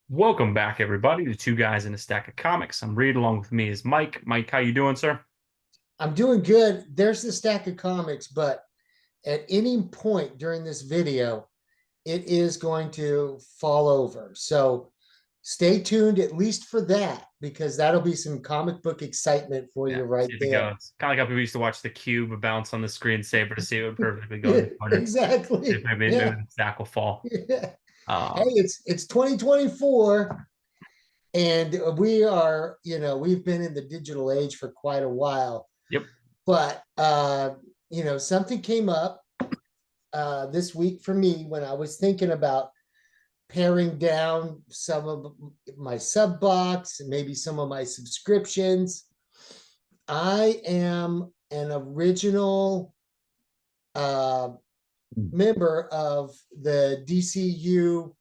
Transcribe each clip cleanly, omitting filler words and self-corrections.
Welcome back, everybody, to Two Guys in a Stack of Comics. I'm Reed. Along with me is Mike. Mike, how you doing, sir? I'm doing good. There's the stack of comics, but at any point during this video, it is going to fall over. So stay tuned at least for that, because that'll be some comic book excitement for Yeah, you right see if it there. goes. Kind of like how people used to watch the cube bounce on the screensaver to see it would perfectly go in Yeah, the corner. If exactly. maybe Yeah. the stack will fall. Yeah. Hey, Um, it's 2024, and we are, we've been in the digital age for quite a while, yep. but something came up this week for me when I was thinking about paring down some of my sub box and maybe some of my subscriptions. I am an original uh, member of the DCU,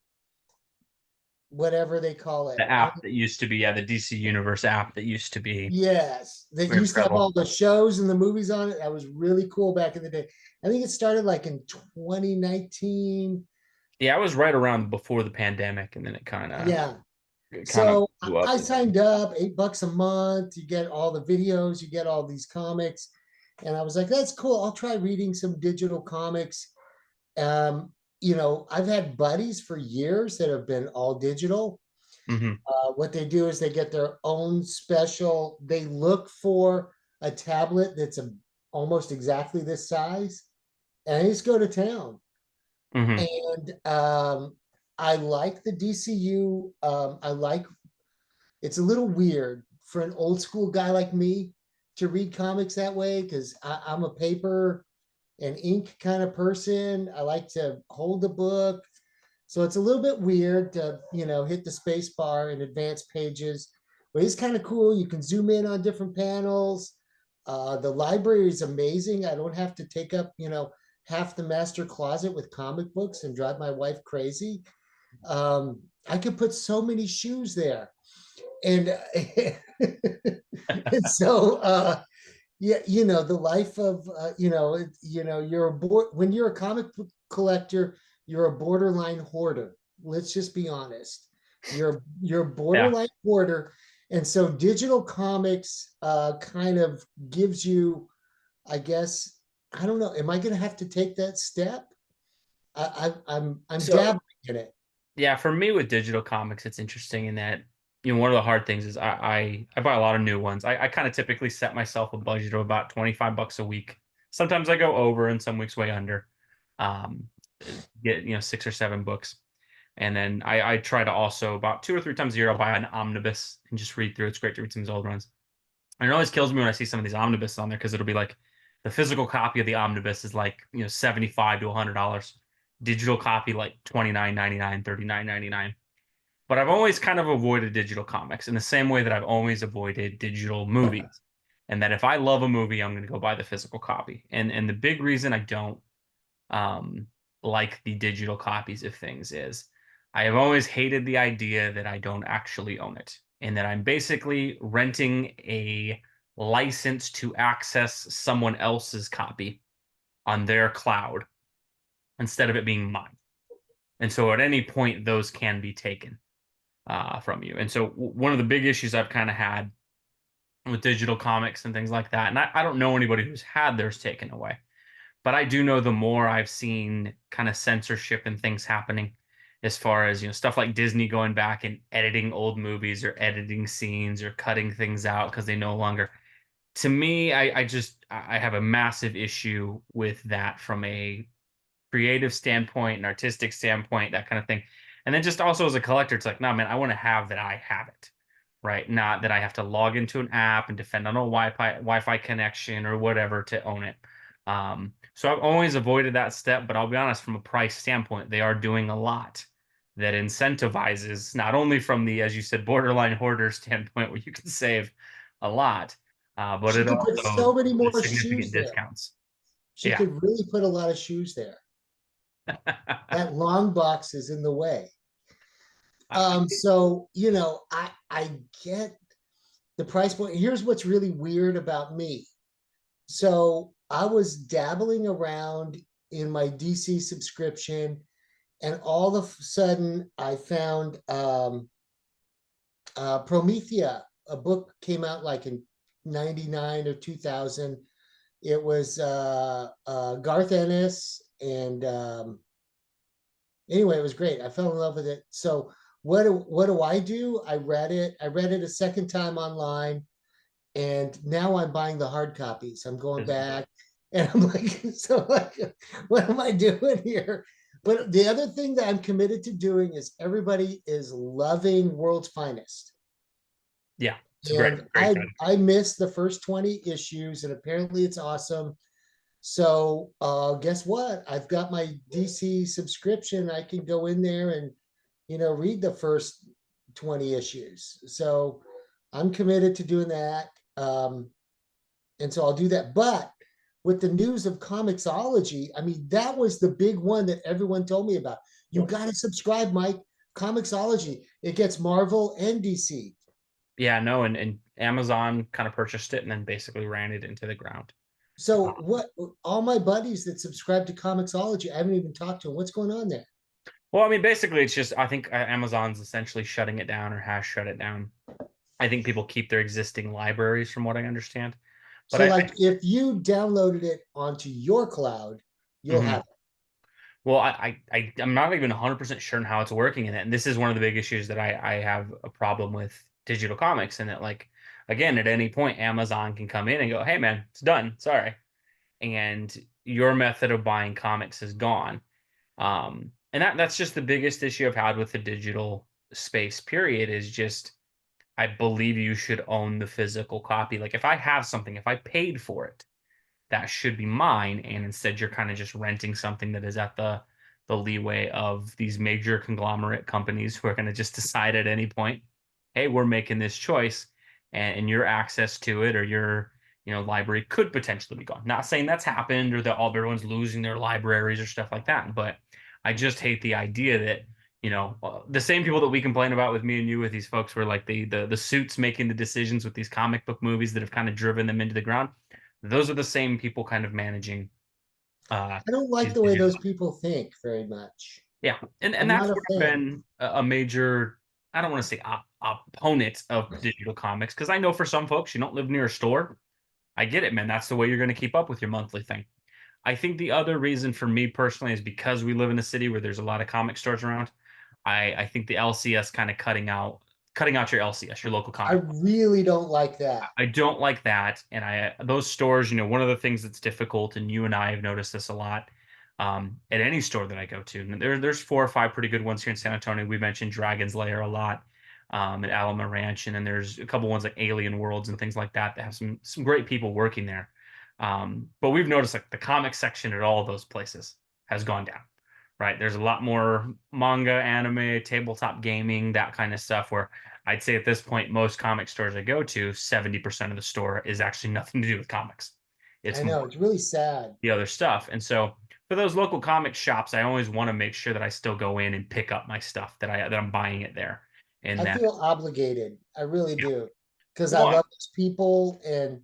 whatever they call it. The app that used to be, yeah, the DC Universe app that used to be Yes, that used to have incredible. all the shows and the movies on it. That was really cool back in the day. I think it started like in 2019. Yeah, I was right around before the pandemic, and then it kind of Yeah. it kind of So blew I up. signed up, $8 a month. You get all the videos, you get all these comics. And I was like, that's cool. I'll try reading some digital comics. I've had buddies for years that have been all digital. Hmm. What they do is they get their own special, they look for a tablet that's almost exactly this size, and I just go to town. Hmm. And I like the DCU. I like It's a little weird for an old school guy like me to read comics that way, because I'm a paper and ink kind of person. I like to hold the book. So it's a little bit weird to, hit the space bar in advanced pages, but it's kind of cool. You can zoom in on different panels. The library is amazing. I don't have to take up, half the master closet with comic books and drive my wife crazy. I could put so many shoes there, and and so yeah, the life of you're a board when you're a comic book collector, you're a borderline hoarder. Let's just be honest. You're a Yeah. borderline hoarder. And so digital comics kind of gives you, I guess, I don't know, am I going to have to take that step? I'm So dabbling in it. yeah, for me with digital comics, it's interesting in that, one of the hard things is I buy a lot of new ones. I kind of typically set myself a budget of about 25 bucks a week. Sometimes I go over and some weeks way under. Um, get, 6 or 7 books. And then I try to also about 2 or 3 times a year I'll buy an omnibus and just read through. It's great to read some of these old runs. And it always kills me when I see some of these omnibuses on there because it'll be like the physical copy of the omnibus is like, 75 to $100. Digital copy like 29.99, 39.99. But I've always kind of avoided digital comics in the same way that I've always avoided digital movies. And that if I love a movie, I'm going to go buy the physical copy. And the big reason I don't um, like the digital copies of things is I have always hated the idea that I don't actually own it and that I'm basically renting a license to access someone else's copy on their cloud instead of it being mine. And so at any point, those can be taken from you. And so one of the big issues I've kind of had with digital comics and things like that, and I don't know anybody who's had theirs taken away, but I do know the more I've seen kind of censorship and things happening as far as, stuff like Disney going back and editing old movies or editing scenes or cutting things out because they no longer. To me, I have a massive issue with that from a creative standpoint, an artistic standpoint, that kind of thing. And then just also as a collector, it's like, no, man, I want to have that I have it, right? Not that I have to log into an app and defend on a Wi-Fi connection or whatever to own it. So I've always avoided that step, but I'll be honest, from a price standpoint, they are doing a lot that incentivizes not only from the, as you said, borderline hoarder standpoint, where you can save a lot, but She it could put also so many more significant shoes there. discounts. She Yeah. could really put a lot of shoes there. That long box is in the way. So I get the price point. Here's what's really weird about me. So I was dabbling around in my DC subscription, and all of a sudden I found Promethea, a book came out like in 99 or 2000. It was Garth Ennis, and anyway, it was great. I fell in love with it. So what do I do? I read it. I read it a second time online, and now I'm buying the hard copies. I'm going back, and I'm like, so like, what am I doing here? But the other thing that I'm committed to doing is everybody is loving World's Finest. Yeah, it's a great, And great credit. I missed the first 20 issues, and apparently it's awesome. So guess what? I've got my DC subscription. I can go in there and read the first 20 issues. So I'm committed to doing that. And so I'll do that. But with the news of Comixology, I mean, that was the big one that everyone told me about. You got to subscribe, Mike. Comixology. It gets Marvel and DC. Yeah, no, and Amazon kind of purchased it and then basically ran it into the ground. So what all my buddies that subscribe to Comixology, I haven't even talked to them. What's going on there? Well, I mean, basically, it's just I think Amazon's essentially shutting it down or has shut it down. I think people keep their existing libraries, from what I understand. But So like if you downloaded it onto your cloud, you'll mhm. have it. Well, I'm not even 100% sure on how it's working in it. And this is one of the big issues that I have a problem with digital comics, and that, like, again, at any point, Amazon can come in and go, "Hey, man, it's done. Sorry," and your method of buying comics is gone. And that's just the biggest issue I've had with the digital space. Period. Is just I believe you should own the physical copy. Like, if I have something, if I paid for it, that should be mine, and instead you're kind of just renting something that is at the leeway of these major conglomerate companies who are going to just decide at any point, hey, we're making this choice, and your access to it or your library could potentially be gone. Not saying that's happened or that all everyone's losing their libraries or stuff like that, but I just hate the idea that the same people that we complain about with me and you with these folks were like the suits making the decisions with these comic book movies that have kind of driven them into the ground. Those are the same people kind of managing I don't like these the way digital. those people think very much. Yeah, and I'm that's not a where I've fan. been a major, I don't want to say opponent of digital comics, because I know for some folks you don't live near a store. I get it, man. That's the way you're going to keep up with your monthly thing. I think the other reason for me personally is because we live in a city where there's a lot of comic stores around. I think the LCS kind of cutting out your LCS, your local I comic. really don't like that. I don't like that. And those stores, one of the things that's difficult, and you and I have noticed this a lot, at any store that I go to. And there's 4 or 5 pretty good ones here in San Antonio. We mentioned Dragon's Lair a lot, at Alamo Ranch, and then there's a couple ones like Alien Worlds and things like that have some great people working there. But we've noticed like the comic section at all of those places has gone down. Right. There's a lot more manga, anime, tabletop gaming, that kind of stuff, where I'd say at this point, most comic stores I go to, 70% of the store is actually nothing to do with comics. It's I more know, it's really sad. the other stuff. And so for those local comic shops, I always want to make sure that I still go in and pick up my stuff, that I'm buying it there. And I that, feel obligated. I really yeah. do. Because I One, love those people, and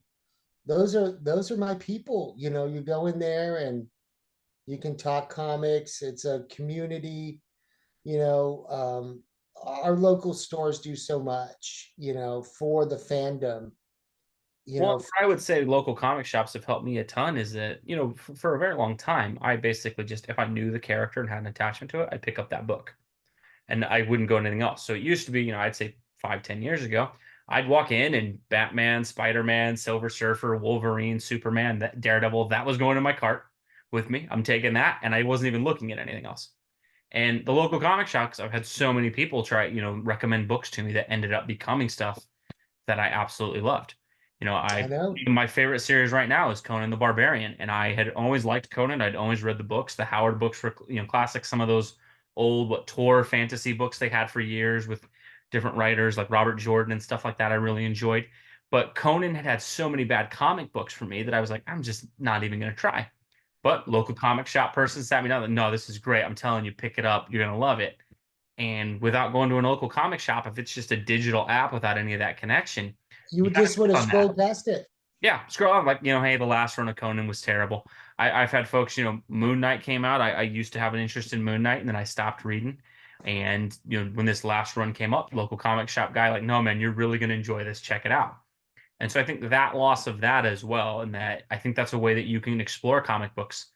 those are my people. You go in there and you can talk comics. It's a community, you know. Our local stores do so much, for the fandom, you well, know. what I would say local comic shops have helped me a ton is that, for a very long time, I basically just, if I knew the character and had an attachment to it, I'd pick up that book. And I wouldn't go anything else. So it used to be, I'd say 5, 10 years ago, I'd walk in and Batman, Spider-Man, Silver Surfer, Wolverine, Superman, that Daredevil, that was going in my cart with me. I'm taking that, and I wasn't even looking at anything else. And the local comic shops, I've had so many people try, recommend books to me that ended up becoming stuff that I absolutely loved. I know. My favorite series right now is Conan the Barbarian, and I had always liked Conan. I'd always read the books. The Howard books were, classic. Some of those old Tor fantasy books they had for years with different writers like Robert Jordan and stuff like that. I really enjoyed. But Conan had so many bad comic books for me that I was like, I'm just not even going to try. But local comic shop person sat me down and, no, this is great. I'm telling you, pick it up. You're going to love it. And without going to a local comic shop, if it's just a digital app without any of that connection, You you got to just would click have on that. scrolled past it. Yeah, scroll on, like, hey, the last run of Conan was terrible. I've had folks, Moon Knight came out. I used to have an interest in Moon Knight, and then I stopped reading. And when this last run came up, local comic shop guy, like, no, man, you're really going to enjoy this. Check it out. And so I think that loss of that as well, and that I think that's a way that you can explore comic books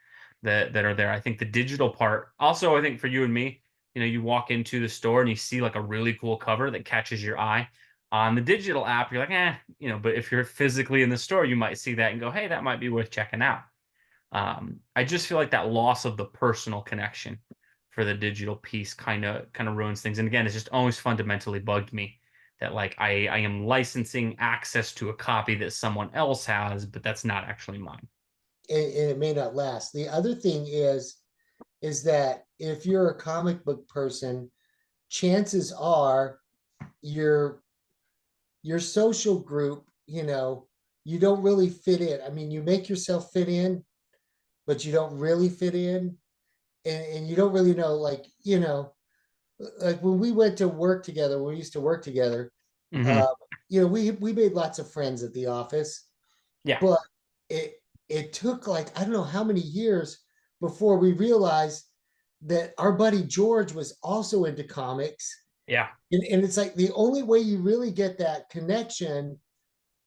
that are there. I think the digital part, also, I think for you and me, you walk into the store and you see like a really cool cover that catches your eye. On the digital app, you're like, but if you're physically in the store, you might see that and go, hey, that might be worth checking out. I just feel like that loss of the personal connection for the digital piece kind of ruins things. And again, it's just always fundamentally bugged me that like I am licensing access to a copy that someone else has, but that's not actually mine. And it may not last. The other thing is that if you're a comic book person, chances are your your social group, you don't really fit in. I mean, you make yourself fit in, but you don't really fit in. And you don't really know, like when we went to work together, we used to work together, Hmm. uh, we made lots of friends at the office, Yeah. but it it took like I don't know how many years before we realized that our buddy George was also into comics. Yeah. And it's like the only way you really get that connection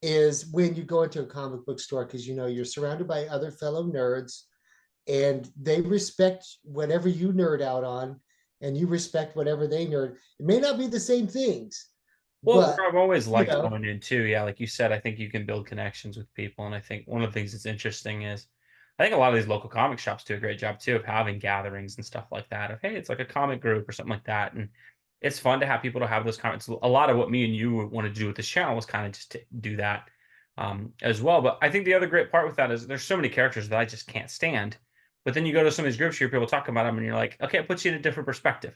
is when you go into a comic book store because you're surrounded by other fellow nerds and they respect whatever you nerd out on and you respect whatever they nerd. It may not be the same things, Well, but where I've always you liked know, going in too, yeah, like you said, I think you can build connections with people. And I think one of the things that's interesting is I think a lot of these local comic shops do a great job too of having gatherings and stuff like that. Of hey, it's like a comic group or something like that. And it's fun to have people to have those comments. A lot of what me and you wanted to do with this channel was kind of just to do that as well. But I think the other great part with that is there's so many characters that I just can't stand. But then you go to some of these groups, you hear people talk about them, and you're like, okay, it puts you in a different perspective.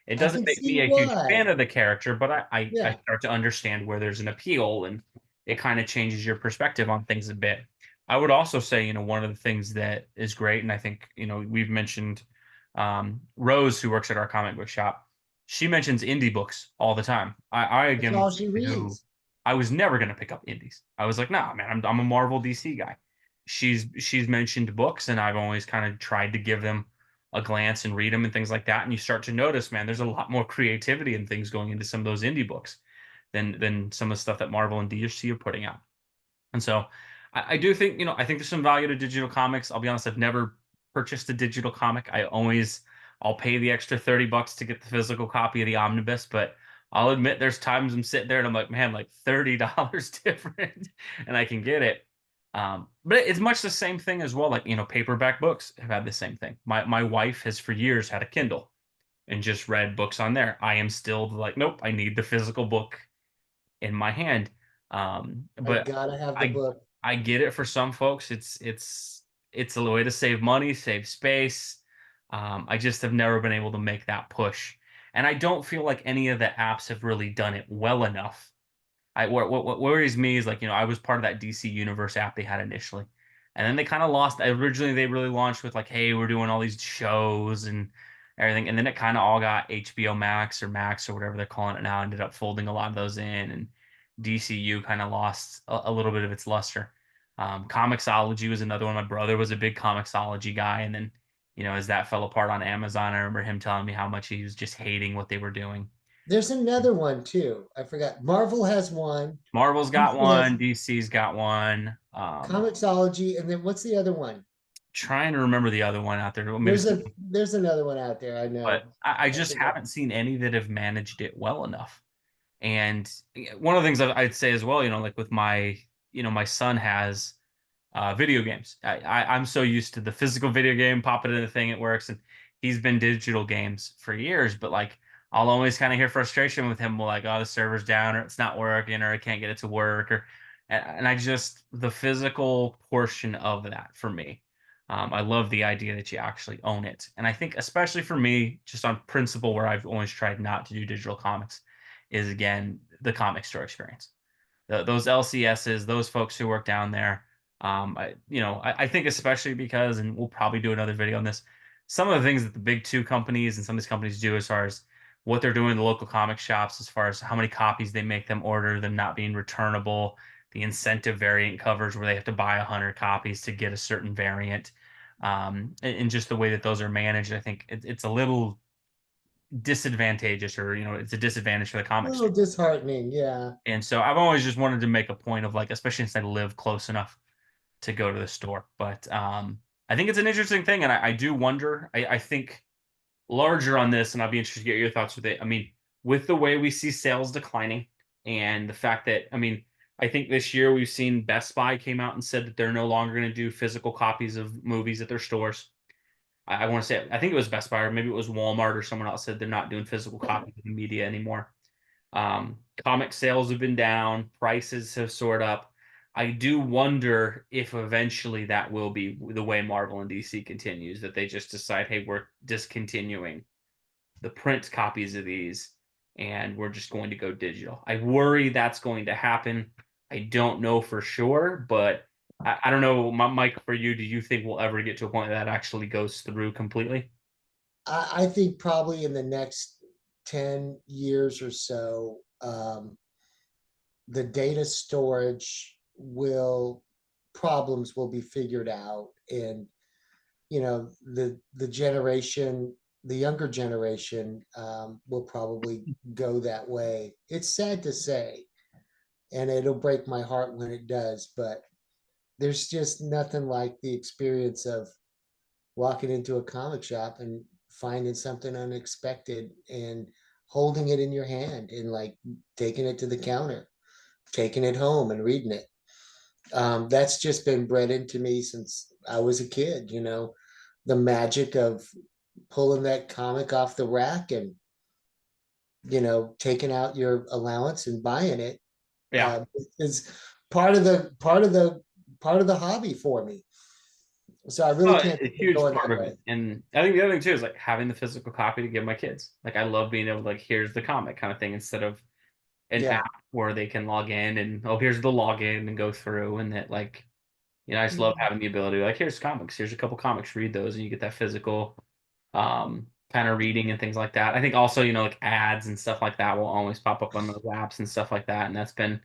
It I doesn't can make see me a huge fan why. of the character, but I Yeah. start to understand where there's an appeal, and it kind of changes your perspective on things a bit. I would also say, one of the things that is great, and I think, we've mentioned Rose, who works at our comic book shop. She mentions indie books all the time. I That's again, all she who reads. I was never going to pick up indies. I was like, nah, man, I'm a Marvel DC guy. She's mentioned books, and I've always kind of tried to give them a glance and read them and things like that. And you start to notice, man, there's a lot more creativity and things going into some of those indie books than some of the stuff that Marvel and DC are putting out. And so I do think, I think there's some value to digital comics. I'll be honest, I've never purchased a digital comic. I'll pay the extra $30 to get the physical copy of the omnibus, but I'll admit there's times I'm sitting there and I'm like, man, like $30 different and I can get it. But it's much the same thing as well. Like, paperback books have had the same thing. My wife has for years had a Kindle and just read books on there. I am still like, nope, I need the physical book in my hand. I But gotta have the I book. I get it for some folks. It's a way to save money, save space. I just have never been able to make that push, and I don't feel like any of the apps have really done it well enough. What worries me is like I was part of that DC Universe app they had initially, and then they kind of lost. Originally, they really launched with like, hey, we're doing all these shows and everything, and then it kind of all got HBO Max or Max or whatever they're calling it now. Ended up folding a lot of those in, and DCU kind of lost a little bit of its luster. Comixology was another one. My brother was a big Comixology guy, and then as that fell apart on Amazon, I remember him telling me how much he was just hating what they were doing. There's another one too. I forgot. Marvel has one. Marvel's got DC has one, DC's got one. Comixology, and then what's the other one? Trying to remember the other one out there. Maybe, There's another one out there. I but know. I I just forget. haven't seen any that have managed it well enough. And one of the things I'd say as well, like with my son has video games. I'm so used to the physical video game, pop it in the thing, it works, and he's been digital games for years. But like, I'll always kind of hear frustration with him, like, oh, the server's down, or it's not working, or I can't get it to work, or and I just the physical portion of that for me. I love the idea that you actually own it, and I think especially for me, just on principle, where I've always tried not to do digital comics, is again the comic store experience. Those LCSs, those folks who work down there. I think especially because, and we'll probably do another video on this, some of the things that the big two companies and some of these companies do as far as what they're doing in the local comic shops, as far as how many copies they make them order, them not being returnable, the incentive variant covers where they have to buy 100 copies to get a certain variant, and just the way that those are managed, I think it's a little disadvantageous, or it's a disadvantage for the A comics. little disheartening, yeah. And so I've always just wanted to make a point of, like, especially since I live close enough to go to the store. But I think it's an interesting thing, and I do wonder. I think larger on this, and I'll be interested to get your thoughts with it. I mean, with the way we see sales declining, and the fact that, I mean, I think this year we've seen Best Buy came out and said that they're no longer going to do physical copies of movies at their stores. I want to say, I think it was Best Buy, or maybe it was Walmart, or someone else said they're not doing physical copies of the media anymore. Comic sales have been down, prices have soared up. I do wonder if eventually that will be the way Marvel and DC continues, that they just decide, hey, we're discontinuing the print copies of these and we're just going to go digital. I worry that's going to happen. I don't know for sure, but I don't know, Mike, for you, do you think we'll ever get to a point that actually goes through completely? I think probably in the next 10 years or so, the data storage will problems will be figured out, and the younger generation will probably go that way. It's sad to say, and it'll break my heart when it does, but there's just nothing like the experience of walking into a comic shop and finding something unexpected and holding it in your hand and like taking it to the counter, taking it home and reading it. That's just been bred into me since I was a kid, the magic of pulling that comic off the rack and, taking out your allowance and buying it, Yeah. is part of the hobby for me. So I really Oh, can't a see it huge going part that of way. it. And I think the other thing too is like having the physical copy to give my kids. Like, I love being able to, like, here's the comic kind of thing, instead of an Yeah. app where they can log in and, oh, here's the login and go through, and that, like, I just love having the ability, like, here's comics, here's a couple comics, read those, and you get that physical kind of reading and things like that. I think also, like, ads and stuff like that will always pop up on those apps and stuff like that. And that's been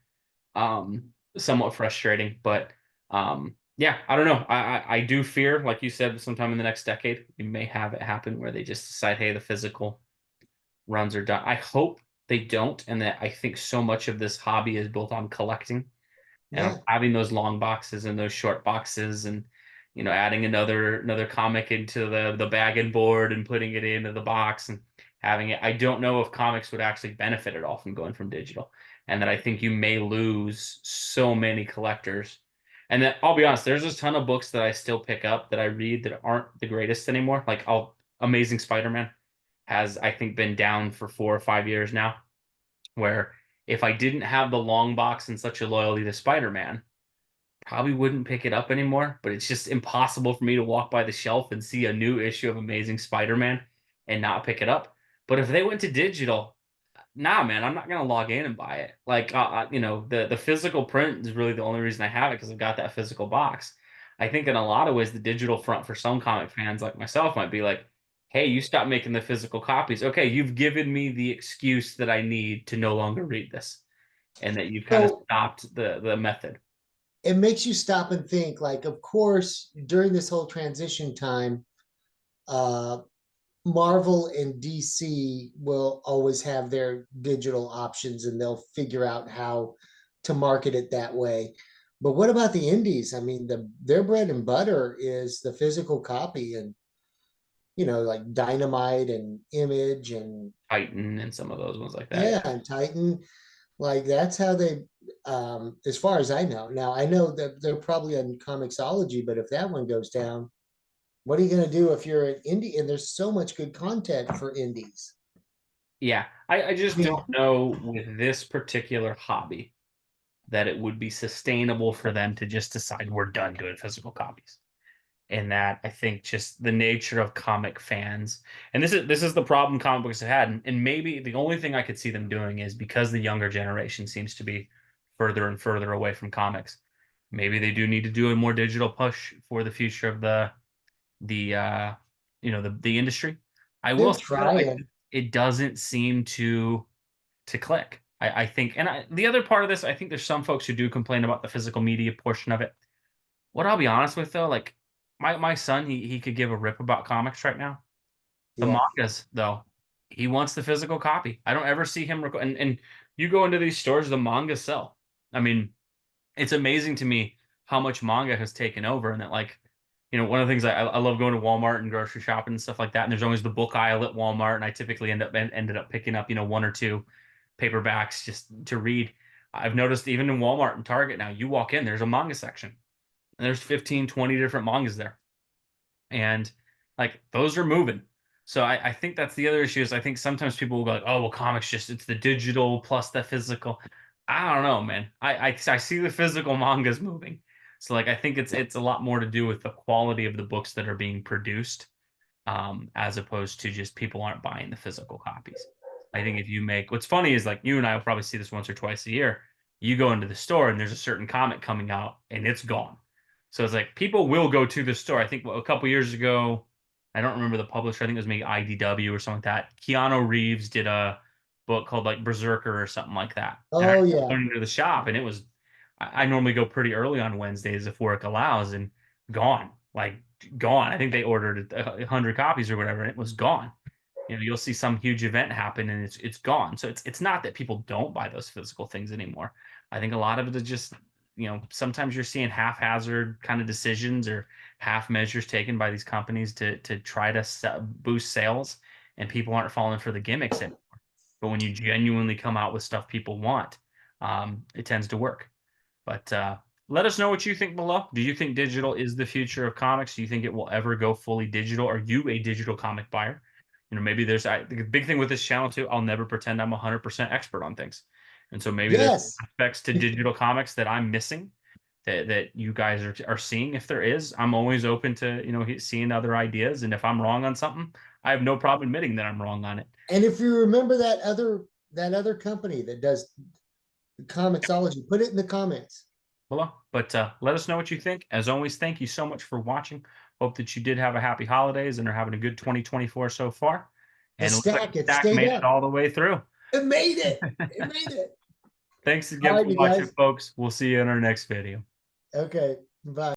somewhat frustrating. But yeah, I don't know. I do fear, like you said, sometime in the next decade, we may have it happen where they just decide, hey, the physical runs are done. I hope they don't, and that I think so much of this hobby is built on collecting and Yeah. having those long boxes and those short boxes, and adding another comic into the bag and board and putting it into the box and having it. I don't know if comics would actually benefit at all from going from digital, and that I think you may lose so many collectors. And that, I'll be honest, there's a ton of books that I still pick up that I read that aren't the greatest anymore. Like, Amazing Spider-Man has, I think, been down for 4 or 5 years now, where if I didn't have the long box and such a loyalty to Spider-Man, probably wouldn't pick it up anymore. But it's just impossible for me to walk by the shelf and see a new issue of Amazing Spider-Man and not pick it up. But if they went to digital, nah, man, I'm not gonna log in and buy it. Like, the physical print is really the only reason I have it, because I've got that physical box. I think in a lot of ways, the digital front for some comic fans like myself might be like, hey, you stop making the physical copies. Okay, you've given me the excuse that I need to no longer read this, and that you've kind of So stopped the method. it makes you stop and think, like, of course, during this whole transition time, uh, Marvel and DC will always have their digital options and they'll figure out how to market it that way. But what about the indies? I mean, their bread and butter is the physical copy, and like Dynamite and Image and Titan and some of those ones like that. yeah, and Titan. Like that's how they, as far as I know. Now I know that they're probably on Comixology, but if that one goes down, what are you going to do if you're an indie? And there's so much good content for indies. Yeah, I I just don't mean, know with this particular hobby that it would be sustainable for them to just decide we're done doing physical copies. And that, I think, just the nature of comic fans, and this is the problem comic books have had, and maybe the only thing I could see them doing is, because the younger generation seems to be further and further away from comics, maybe they do need to do a more digital push for the future of the industry. I will they're say though, trying. it doesn't seem to click. I think, and the other part of this, I think there's some folks who do complain about the physical media portion of it. What I'll be honest with though, like, my son, he could give a rip about comics right now. The Yeah. mangas though, He wants the physical copy. I don't ever see him and you go into these stores, the manga sell. I mean, it's amazing to me how much manga has taken over, and that, like, one of the things I love going to Walmart and grocery shopping and stuff like that. And there's always the book aisle at Walmart, and I typically ended up picking up one or two paperbacks just to read. I've noticed even in Walmart and Target now, you walk in, there's a manga section, and there's 15, 20 different mangas there, and like those are moving. So I think that's the other issue is I think sometimes people will go like, oh well, comics just it's the digital plus the physical. I don't know, man. I see the physical mangas moving. So like I think it's a lot more to do with the quality of the books that are being produced, as opposed to just people aren't buying the physical copies. I think if you make what's funny is like you and I will probably see this once or twice a year. You go into the store and there's a certain comic coming out and it's gone. So it's like people will go to the store. I think a couple years ago, I don't remember the publisher. I think it was maybe IDW or something like that. Keanu Reeves did a book called like Berserker or something like that. And I Oh yeah. went into the shop and it was I normally go pretty early on Wednesdays if work allows, and gone. Like gone. I think they ordered 100 copies or whatever, and it was gone. You'll see some huge event happen and it's gone. So it's not that people don't buy those physical things anymore. I think a lot of it is just, sometimes you're seeing haphazard kind of decisions or half measures taken by these companies to try to boost sales, and people aren't falling for the gimmicks anymore. But when you genuinely come out with stuff people want, it tends to work. But let us know what you think below. Do you think digital is the future of comics? Do you think it will ever go fully digital? Are you a digital comic buyer? Maybe there's the big thing with this channel too. I'll never pretend I'm 100% expert on things. And so maybe there's Yes. aspects to digital comics that I'm missing that you guys are seeing. If there is, I'm always open to, seeing other ideas. And if I'm wrong on something, I have no problem admitting that I'm wrong on it. And if you remember that other company that does the Comixology, put it in the comments. Below. But let us know what you think. As always, thank you so much for watching. Hope that you did have a happy holidays and are having a good 2024 so far. The And it looks like stack, it Stack stayed made it up. all the way through. It made it. It made it. Thanks All again right, for you watching, guys. folks. We'll see you in our next video. Okay. Bye.